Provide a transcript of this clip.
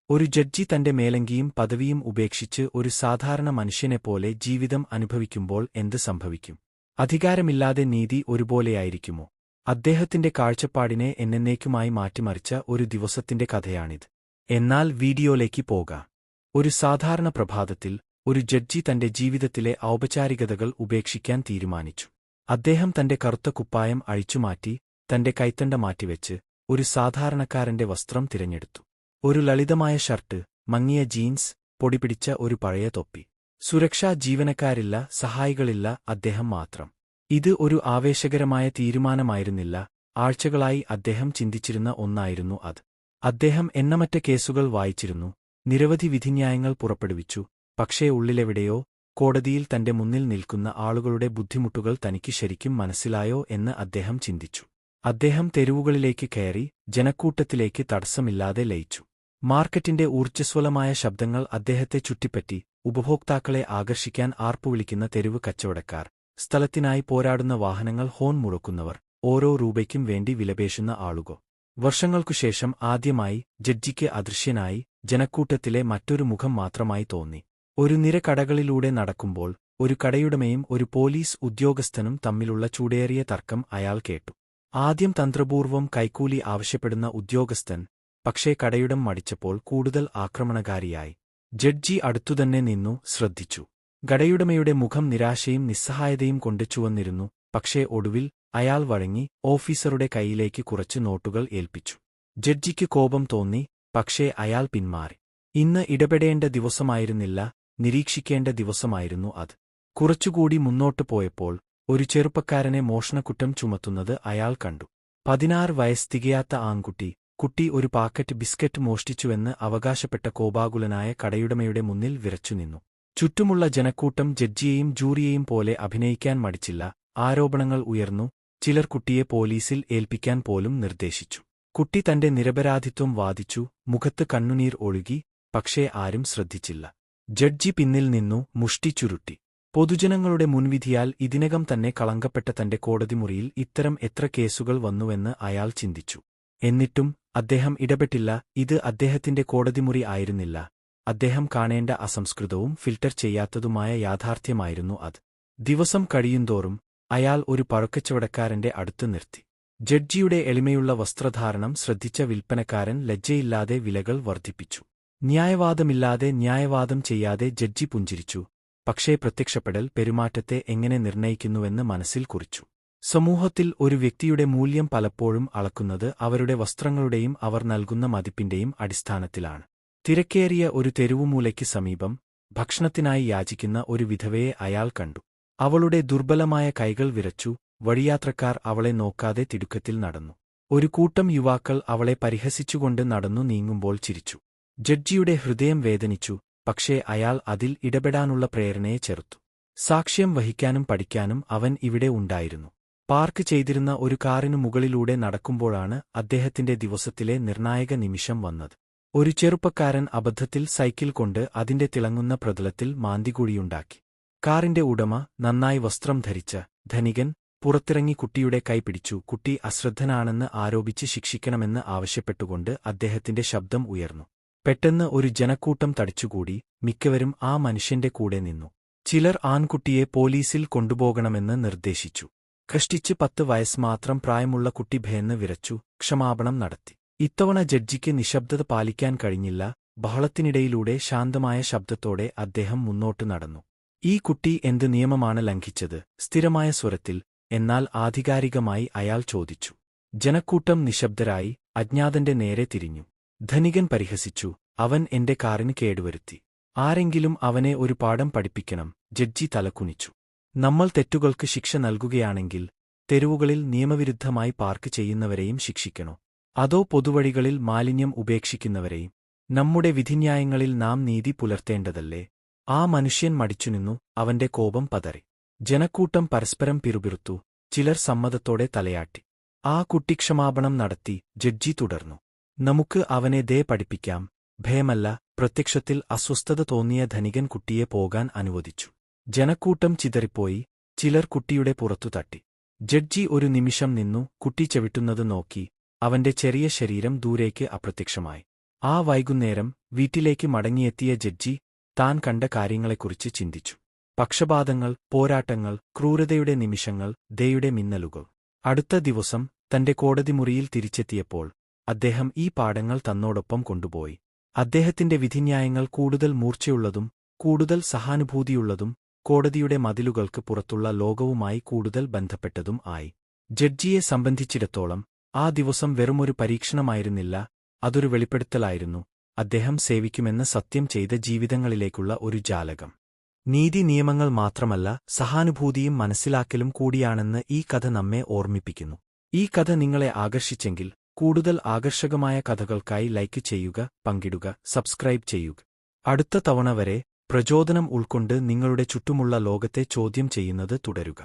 ഒരു ജഡ്ജി തന്റെ മേലങ്കിയും പദവിയും ഉപേക്ഷിച്ച് ഒരു സാധാരണ മനുഷ്യനെപ്പോലെ ജീവിതം അനുഭവിക്കുമ്പോൾ എന്ത് സംഭവിക്കും? അധികാരമില്ലാതെ നീതി ഒരുപോലെയായിരിക്കുമോ? അദ്ദേഹത്തിന്റെ കാഴ്ചപ്പാടിനെ എന്നേക്കുമായി മാറ്റിമറിച്ച ഒരു ദിവസത്തിന്റെ കഥയാണിത്. എന്നാൽ വീഡിയോയിലേക്ക് പോകാം. ഒരു സാധാരണ പ്രഭാതത്തിൽ ഒരു ജഡ്ജി തന്റെ ജീവിതത്തിലെ ഔപചാരികതകൾ ഉപേക്ഷിക്കാൻ തീരുമാനിച്ചു. അദ്ദേഹം തന്റെ കറുത്ത കുപ്പായം അഴിച്ചുമാറ്റി തന്റെ കൈത്തണ്ട മാറ്റിവെച്ച് ഒരു സാധാരണക്കാരന്റെ വസ്ത്രം തിരഞ്ഞെടുത്തു. ഒരു ലളിതമായ ഷർട്ട്, മങ്ങിയ ജീൻസ്, പൊടിപിടിച്ച ഒരു പഴയ തൊപ്പി. സുരക്ഷാ ജീവനക്കാരില്ല, സഹായികളില്ല, അദ്ദേഹം മാത്രം. ഇത് ഒരു ആവേശകരമായ തീരുമാനമായിരുന്നില്ല. ആഴ്ചകളായി അദ്ദേഹം ചിന്തിച്ചിരുന്ന ഒന്നായിരുന്നു അത്. അദ്ദേഹം എണ്ണമറ്റ കേസുകൾ വായിച്ചിരുന്നു, നിരവധി വിധിന്യായങ്ങൾ പുറപ്പെടുവിച്ചു. പക്ഷേ ഉള്ളിലെവിടെയോ, കോടതിയിൽ തന്റെ മുന്നിൽ നിൽക്കുന്ന ആളുകളുടെ ബുദ്ധിമുട്ടുകൾ തനിക്ക് ശരിക്കും മനസ്സിലായോ എന്ന് അദ്ദേഹം ചിന്തിച്ചു. അദ്ദേഹം തെരുവുകളിലേക്ക് കയറി, ജനക്കൂട്ടത്തിലേക്ക് തടസ്സമില്ലാതെ ലയിച്ചു. മാർക്കറ്റിന്റെ ഊർജ്ജസ്വലമായ ശബ്ദങ്ങൾ അദ്ദേഹത്തെ ചുറ്റിപ്പറ്റി. ഉപഭോക്താക്കളെ ആകർഷിക്കാൻ ആർപ്പുവിളിക്കുന്ന തെരുവ് കച്ചവടക്കാർ, സ്ഥലത്തിനായി പോരാടുന്ന വാഹനങ്ങൾ, ഹോൺ മുഴക്കുന്നവർ, ഓരോ രൂപയ്ക്കും വേണ്ടി വിലപേശുന്ന ആളുകൾ. വർഷങ്ങൾക്കുശേഷം ആദ്യമായി ജഡ്ജിക്ക് അദൃശ്യനായി ജനക്കൂട്ടത്തിലെ മറ്റൊരു മുഖം മാത്രമായി തോന്നി. ഒരു നിര കടകളിലൂടെ നടക്കുമ്പോൾ ഒരു കടയുടമയും ഒരു പോലീസ് ഉദ്യോഗസ്ഥനും തമ്മിലുള്ള ചൂടേറിയ തർക്കം അയാൾ കേട്ടു. ആദ്യം തന്ത്രപൂർവ്വം കൈക്കൂലി ആവശ്യപ്പെടുന്ന ഉദ്യോഗസ്ഥൻ, പക്ഷേ കടയുടം മടിച്ചപ്പോൾ കൂടുതൽ ആക്രമണകാരിയായി. ജഡ്ജി അടുത്തുതന്നെ നിന്നു, ശ്രദ്ധിച്ചു. കടയുടമയുടെ മുഖം നിരാശയും നിസ്സഹായതയും കൊണ്ട് ചുവന്നിരുന്നു. പക്ഷേ ഒടുവിൽ അയാൾ വഴങ്ങി ഓഫീസറുടെ കൈയിലേക്ക് കുറച്ച് നോട്ടുകൾ ഏൽപ്പിച്ചു. ജഡ്ജിക്ക് കോപം തോന്നി, പക്ഷേ അയാൾ പിന്മാറി. ഇന്ന് ഇടപെടേണ്ട ദിവസമായിരുന്നില്ല, നിരീക്ഷിക്കേണ്ട ദിവസമായിരുന്നു അത്. കുറച്ചുകൂടി മുന്നോട്ടു പോയപ്പോൾ ഒരു ചെറുപ്പക്കാരനെ മോഷണക്കുറ്റം ചുമത്തുന്നത് അയാൾ കണ്ടു. 16 വയസ്സ് തികയാത്ത ആൺകുട്ടി. കുട്ടി ഒരു പാക്കറ്റ് ബിസ്ക്കറ്റ് മോഷ്ടിച്ചുവെന്ന് അവകാശപ്പെട്ട കോപാകുലനായ കടയുടമയുടെ മുന്നിൽ വിറച്ചുനിന്നു. ചുറ്റുമുള്ള ജനക്കൂട്ടം ജഡ്ജിയെയും ജൂറിയെയും പോലെ അഭിനയിക്കാൻ മടിച്ചില്ല. ആരോപണങ്ങൾ ഉയർന്നു. ചിലർ കുട്ടിയെ പോലീസിൽ ഏൽപ്പിക്കാൻ പോലും നിർദ്ദേശിച്ചു. കുട്ടി തന്റെ നിരപരാധിത്വം വാദിച്ചു, മുഖത്ത് കണ്ണുനീർ ഒഴുകി. പക്ഷേ ആരും ശ്രദ്ധിച്ചില്ല. ജഡ്ജി പിന്നിൽ നിന്നു, മുഷ്ടി ചുരുട്ടി. പൊതുജനങ്ങളുടെ മുൻവിധിയാൽ ഇതിനകം തന്നെ കളങ്കപ്പെട്ട തന്റെ കോടതിമുറിയിൽ ഇത്തരം എത്ര കേസുകൾ വന്നുവെന്ന് അയാൾ ചിന്തിച്ചു. എന്നിട്ടും അദ്ദേഹം ഇടപെട്ടില്ല. ഇത് അദ്ദേഹത്തിന്റെ കോടതിമുറി ആയിരുന്നില്ല. അദ്ദേഹം കാണേണ്ട അസംസ്കൃതവും ഫിൽട്ടർ ചെയ്യാത്തതുമായ യാഥാർത്ഥ്യമായിരുന്നു അത്. ദിവസം കഴിയുന്തോറും അയാൾ ഒരു പഴക്കച്ചവടക്കാരന്റെ അടുത്ത് നിർത്തി. ജഡ്ജിയുടെ എളിമയുള്ള വസ്ത്രധാരണം ശ്രദ്ധിച്ച വിൽപ്പനക്കാരൻ ലജ്ജയില്ലാതെ വിലകൾ വർദ്ധിപ്പിച്ചു. ന്യായവാദമില്ലാതെ ന്യായവാദം ചെയ്യാതെ ജഡ്ജി പുഞ്ചിരിച്ചു. പക്ഷേ പ്രത്യക്ഷപ്പെടൽ പെരുമാറ്റത്തെ എങ്ങനെ നിർണയിക്കുന്നുവെന്ന് മനസ്സിൽ കുറിച്ചു. സമൂഹത്തിൽ ഒരു വ്യക്തിയുടെ മൂല്യം പലപ്പോഴും അളക്കുന്നത് അവരുടെ വസ്ത്രങ്ങളുടെയും അവർ നൽകുന്ന മതിപ്പിന്റെയും അടിസ്ഥാനത്തിലാണ്. തിരക്കേറിയ ഒരു തെരുവുമൂലയ്ക്ക് സമീപം ഭക്ഷണത്തിനായി യാചിക്കുന്ന ഒരു വിധവയെ അയാൾ കണ്ടു. അവളുടെ ദുർബലമായ കൈകൾ വിറച്ചു. വഴിയാത്രക്കാർ അവളെ നോക്കാതെ തിടുക്കത്തിൽ നടന്നു. ഒരു കൂട്ടം യുവാക്കൾ അവളെ പരിഹസിച്ചുകൊണ്ട് നടന്നു നീങ്ങുമ്പോൾ ചിരിച്ചു. ജഡ്ജിയുടെ ഹൃദയം വേദനിച്ചു. പക്ഷേ അയാൾ അതിൽ ഇടപെടാനുള്ള പ്രേരണയെ ചെറുത്തു. സാക്ഷ്യം വഹിക്കാനും പഠിക്കാനും അവൻ ഇവിടെ ഉണ്ടായിരുന്നു. പാർക്ക് ചെയ്തിരുന്ന ഒരു കാറിനു മുകളിലൂടെ നടക്കുമ്പോഴാണ് അദ്ദേഹത്തിന്റെ ദിവസത്തിലെ നിർണായക നിമിഷം വന്നത്. ഒരു ചെറുപ്പക്കാരൻ അബദ്ധത്തിൽ സൈക്കിൾ കൊണ്ട് അതിന്റെ തിളങ്ങുന്ന പ്രതലത്തിൽ മാന്തികുഴിയുണ്ടാക്കി. കാറിന്റെ ഉടമ, നന്നായി വസ്ത്രം ധരിച്ച ധനികൻ, പുറത്തിറങ്ങി കുട്ടിയുടെ കൈ പിടിച്ചു. കുട്ടി അശ്രദ്ധനാണെന്ന് ആരോപിച്ച് ശിക്ഷിക്കണമെന്ന് ആവശ്യപ്പെട്ടുകൊണ്ട് അദ്ദേഹത്തിന്റെ ശബ്ദം ഉയർന്നു. പെട്ടെന്ന് ഒരു ജനക്കൂട്ടം തടിച്ചുകൂടി. മിക്കവരും ആ മനുഷ്യന്റെ കൂടെ നിന്നു. ചിലർ ആൺകുട്ടിയെ പോലീസിൽ കൊണ്ടുപോകണമെന്ന് നിർദ്ദേശിച്ചു. കഷ്ടിച്ച് 10 വയസ്സ് മാത്രം പ്രായമുള്ള കുട്ടി ഭയന്ന് വിറച്ചു. ക്ഷമാപണം നടത്തി. ഇത്തവണ ജഡ്ജിക്ക് നിശബ്ദത പാലിക്കാൻ കഴിഞ്ഞില്ല. ബഹളത്തിനിടയിലൂടെ ശാന്തമായ ശബ്ദത്തോടെ അദ്ദേഹം മുന്നോട്ട് നടന്നു. ഈ കുട്ടി എന്ത് നിയമമാണ് ലംഘിച്ചത്? സ്ഥിരമായ സ്വരത്തിൽ, എന്നാൽ ആധികാരികമായി അയാൾ ചോദിച്ചു. ജനക്കൂട്ടം നിശബ്ദരായി. അജ്ഞാതന്റെ നേരെ തിരിഞ്ഞു. ധനികൻ പരിഹസിച്ചു. അവൻ എന്റെ കാറിന് കേടുവരുത്തി. ആരെങ്കിലും അവനെ ഒരു പാഠം പഠിപ്പിക്കണം. ജഡ്ജി തലകുനിച്ചു. നമ്മൾ തെറ്റുകൾക്ക് ശിക്ഷ നൽകുകയാണെങ്കിൽ തെരുവുകളിൽ നിയമവിരുദ്ധമായി പാർക്ക് ചെയ്യുന്നവരെയും ശിക്ഷിക്കണോ? അതോ പൊതുവഴികളിൽ മാലിന്യം ഉപേക്ഷിക്കുന്നവരെയും? നമ്മുടെ വിധിന്യായങ്ങളിൽ നാം നീതി പുലർത്തേണ്ടതല്ലേ? ആ മനുഷ്യൻ മടിച്ചുനിന്നു. അവന്റെ കോപം പതറി. ജനക്കൂട്ടം പരസ്പരം പിറുപിറുത്തു. ചിലർ സമ്മതത്തോടെ തലയാട്ടി. ആ കുട്ടി ക്ഷമാപണം നടത്തി. ജഡ്ജി തുടർന്നു. നമുക്ക് അവനെ പഠിപ്പിക്കാം. ഭയമല്ല. പ്രത്യക്ഷത്തിൽ അസ്വസ്ഥത തോന്നിയ ധനികൻ കുട്ടിയെ പോകാൻ അനുവദിച്ചു. ജനക്കൂട്ടം ചിതറിപ്പോയി. ചിലർ കുട്ടിയുടെ പുറത്തു തട്ടി. ജഡ്ജി ഒരു നിമിഷം നിന്നു. കുട്ടി ചവിട്ടുന്നത് നോക്കി. അവന്റെ ചെറിയ ശരീരം ദൂരേക്ക് അപ്രത്യക്ഷമായി. ആ വൈകുന്നേരം വീട്ടിലേക്ക് മടങ്ങിയെത്തിയ ജഡ്ജി താൻ കണ്ട കാര്യങ്ങളെക്കുറിച്ച് ചിന്തിച്ചു. പക്ഷപാതങ്ങൾ, പോരാട്ടങ്ങൾ, ക്രൂരതയുടെ നിമിഷങ്ങൾ, ദയയുടെ മിന്നലുകൾ. അടുത്ത ദിവസം തന്റെ കോടതിമുറിയിൽ തിരിച്ചെത്തിയപ്പോൾ അദ്ദേഹം ഈ പാഠങ്ങൾ തന്നോടൊപ്പം കൊണ്ടുപോയി. അദ്ദേഹത്തിന്റെ വിധിന്യായങ്ങൾ കൂടുതൽ മൂർച്ചയുള്ളതും കൂടുതൽ സഹാനുഭൂതിയുള്ളതും കോടതിയുടെ മതിലുകൾക്ക് പുറത്തുള്ള ലോകവുമായി കൂടുതൽ ബന്ധപ്പെട്ടതും ആയി. ജഡ്ജിയെ സംബന്ധിച്ചിടത്തോളം ആ ദിവസം വെറുമൊരു പരീക്ഷണമായിരുന്നില്ല, അതൊരു വെളിപ്പെടുത്തലായിരുന്നു, അദ്ദേഹം സേവിക്കുമെന്ന് സത്യം ചെയ്ത ജീവിതങ്ങളിലേക്കുള്ള ഒരു ജാലകം. നീതി നിയമങ്ങൾ മാത്രമല്ല, സഹാനുഭൂതിയും മനസ്സിലാക്കലും കൂടിയാണെന്ന് ഈ കഥ നമ്മെ ഓർമ്മിപ്പിക്കുന്നു. ഈ കഥ നിങ്ങളെ ആകർഷിച്ചെങ്കിൽ കൂടുതൽ ആകർഷകമായ കഥകൾക്കായി ലൈക്ക് ചെയ്യുക, പങ്കിടുക, സബ്സ്ക്രൈബ് ചെയ്യുക. അടുത്ത തവണ വരെ പ്രചോദനം ഉൾക്കൊണ്ട് നിങ്ങളുടെ ചുറ്റുമുള്ള ലോകത്തെ ചോദ്യം ചെയ്യുന്നത് തുടരുക.